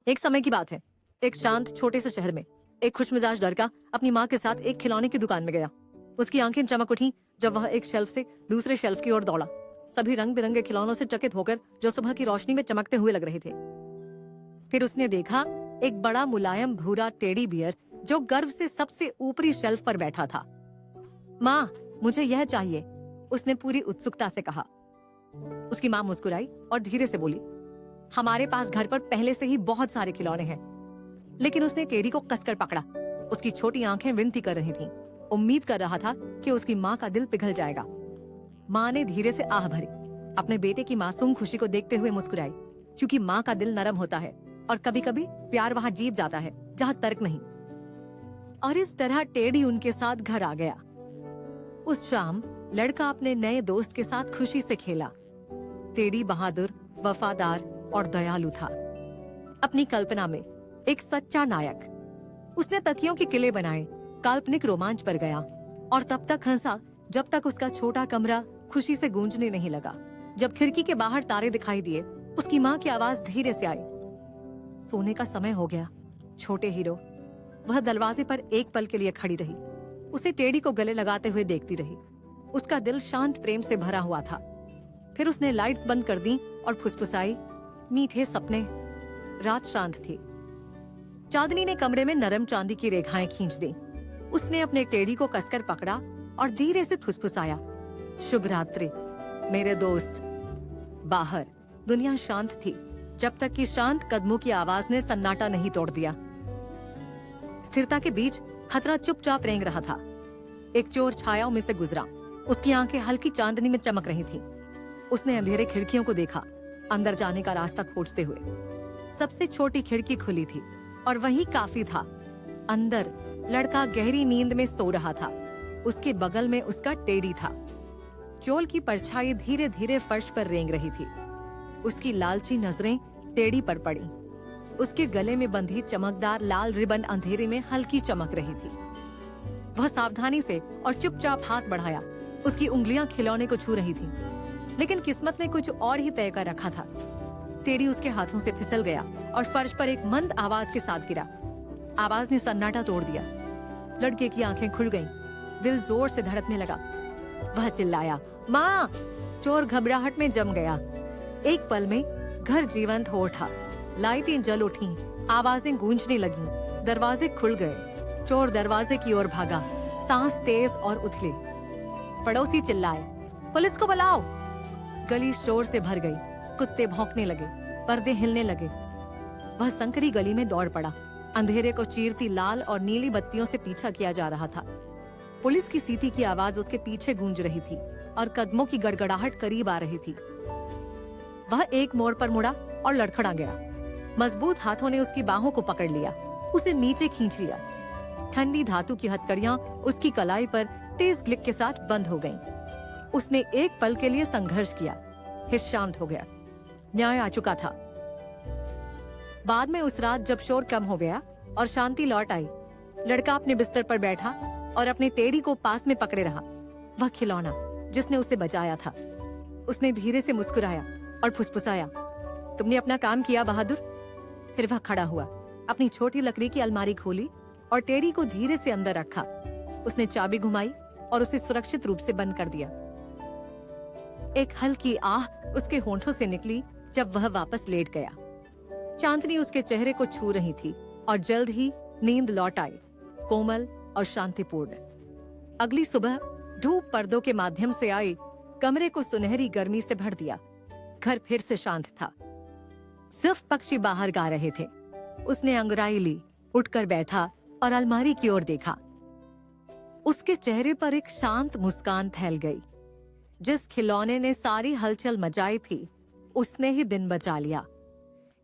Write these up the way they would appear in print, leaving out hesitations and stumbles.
एक समय की बात है। एक शांत छोटे से शहर में एक खुशमिजाज लड़का अपनी माँ के साथ एक खिलौने की दुकान में गया। उसकी आंखें चमक उठी जब वह एक शेल्फ से दूसरे शेल्फ की ओर दौड़ा। सभी रंग बिरंगे खिलौनों से चकित होकर जो सुबह की रोशनी में चमकते हुए लग रहे थे। फिर उसने देखा एक बड़ा मुलायम भूरा टेडी बियर जो गर्व से सबसे ऊपरी शेल्फ पर बैठा था। माँ, मुझे यह चाहिए, उसने पूरी उत्सुकता से कहा। उसकी माँ मुस्कुराई और धीरे से बोली, हमारे पास घर पर पहले से ही बहुत सारे खिलौने हैं। लेकिन उसने टेडी को कसकर पकड़ा। उसकी छोटी आंखें विनती कर रही थीं। उम्मीद कर रहा था कि उसकी माँ का दिल पिघल जाएगा। माँ ने धीरे से आह भरी। अपने बेटे की मासूम खुशी को देखते हुए मुस्कुराई, क्योंकि माँ का दिल नरम होता है और कभी कभी प्यार वहाँ जीप जाता है जहाँ तर्क नहीं। और इस तरह टेडी उनके साथ घर आ गया। उस शाम लड़का अपने नए दोस्त के साथ खुशी से खेला। टेडी बहादुर, वफादार और दयालु था। अपनी कल्पना में एक सच्चा नायक। उसने तकियों के किले बनाए, काल्पनिक रोमांच पर गया और तब तक हंसा जब तक उसका छोटा कमरा खुशी से गूंजने नहीं लगा। जब खिड़की के बाहर तारे दिखाई दिए, उसकी माँ की आवाज धीरे से आई, सोने का समय हो गया छोटे हीरो। वह दरवाजे पर एक पल के लिए खड़ी रही। उसे टेडी को गले लगाते हुए देखती रही। उसका दिल शांत प्रेम से भरा हुआ था। फिर उसने लाइट्स बंद कर दी और फुसफुसाई, मीठे सपने। रात शांत थी। चांदनी ने कमरे में नरम चांदी की रेखाएं खींच दी। उसने अपने टेडी को कसकर पकड़ा और धीरे से फुसफुसाया, शुभ रात्रि मेरे दोस्त। बाहर दुनिया शांत थी, जब तक कि शांत कदमों की आवाज ने सन्नाटा नहीं तोड़ दिया। स्थिरता के बीच खतरा चुपचाप रेंग रहा था। एक चोर छायाओं में से गुजरा। उसकी आंखें हल्की चांदनी में चमक रही थीं। उसने अंधेरे खिड़कियों को देखा, अंदर जाने का रास्ता खोजते हुए। सबसे छोटी खिड़की खुली थी और वही काफी था। अंदर लड़का गहरी नींद में सो रहा था। उसके बगल में उसका टेडी था। चोल की परछाई धीरे धीरे फर्श पर रेंग रही थी। उसकी लालची नजरें टेडी पर पड़ी। उसके गले में बंधी चमकदार लाल रिबन अंधेरे में हल्की चमक रही थी। वह सावधानी से और चुपचाप हाथ बढ़ाया। उसकी उंगलियां खिलौने को छू रही थीं, लेकिन किस्मत ने कुछ और ही तय कर रखा था। टेडी उसके हाथों से फिसल गया और फर्श पर एक मंद आवाज के साथ गिरा। आवाज ने सन्नाटा तोड़ दिया। लड़के की आंखें खुल गईं, दिल जोर से धड़कने लगा। वह चिल्लाया, माँ! चोर घबराहट में जम गया। एक पल में घर जीवंत हो उठा। लाइटें जल उठीं, आवाजें गूंजने लगीं, दरवाजे खुल गए। चोर दरवाजे की ओर भागा, सांस तेज और उथली। पड़ोसी चिल्लाए, पुलिस को बुलाओ! गली शोर से भर गई। कुत्ते भौंकने लगे, पर्दे हिलने लगे। वह संकरी गली में दौड़ पड़ा। अंधेरे को चीरती लाल और नीली बत्तियों से पीछा किया जा रहा था। पुलिस की सीटी की आवाज उसके पीछे गूंज रही थी और कदमों की गड़गड़ाहट करीब आ रही थी। वह एक मोड़ पर मुड़ा और लड़खड़ा गया। मजबूत हाथों ने उसकी बाहों को पकड़ लिया, उसे नीचे खींच लिया। ठंडी धातु की हथकड़ियां उसकी कलाई पर तेज क्लिक के साथ बंद हो गईं। उसने एक पल के लिए संघर्ष किया, फिर शांत हो गया। न्याय आ चुका था। बाद में उस रात जब शोर कम हो गया और शांति लौट आई, लड़का अपने बिस्तर पर बैठा और अपने टेडी को पास में पकड़े रहा। वह खिलौना जिसने उसे बचाया था। उसने धीरे से मुस्कुराया और फुसफुसाया, तुमने अपना काम किया बहादुर। फिर वह खड़ा हुआ, अपनी छोटी लकड़ी की अलमारी खोली और टेडी को धीरे से अंदर रखा। उसने चाबी घुमाई और उसे सुरक्षित रूप से बंद कर दिया। एक हल्की आह उसके होंठों से निकली जब वह वापस लेट गया। चांदनी उसके चेहरे को छू रही थी और जल्द ही नींद लौट आई, कोमल और शांतिपूर्ण। अगली सुबह धूप पर्दों के माध्यम से आई, कमरे को सुनहरी गर्मी से भर दिया। घर फिर से शांत था। सिर्फ पक्षी बाहर गा रहे थे। उसने अंगड़ाई ली, उठकर बैठा और अलमारी की ओर देखा। उसके चेहरे पर एक शांत मुस्कान फैल गई। जिस खिलौने ने सारी हलचल मचाई थी, उसने ही दिन बचा लिया।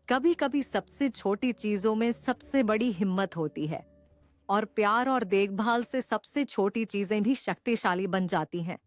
कभी कभी सबसे छोटी चीजों में सबसे बड़ी हिम्मत होती है और प्यार और देखभाल से सबसे छोटी चीजें भी शक्तिशाली बन जाती हैं।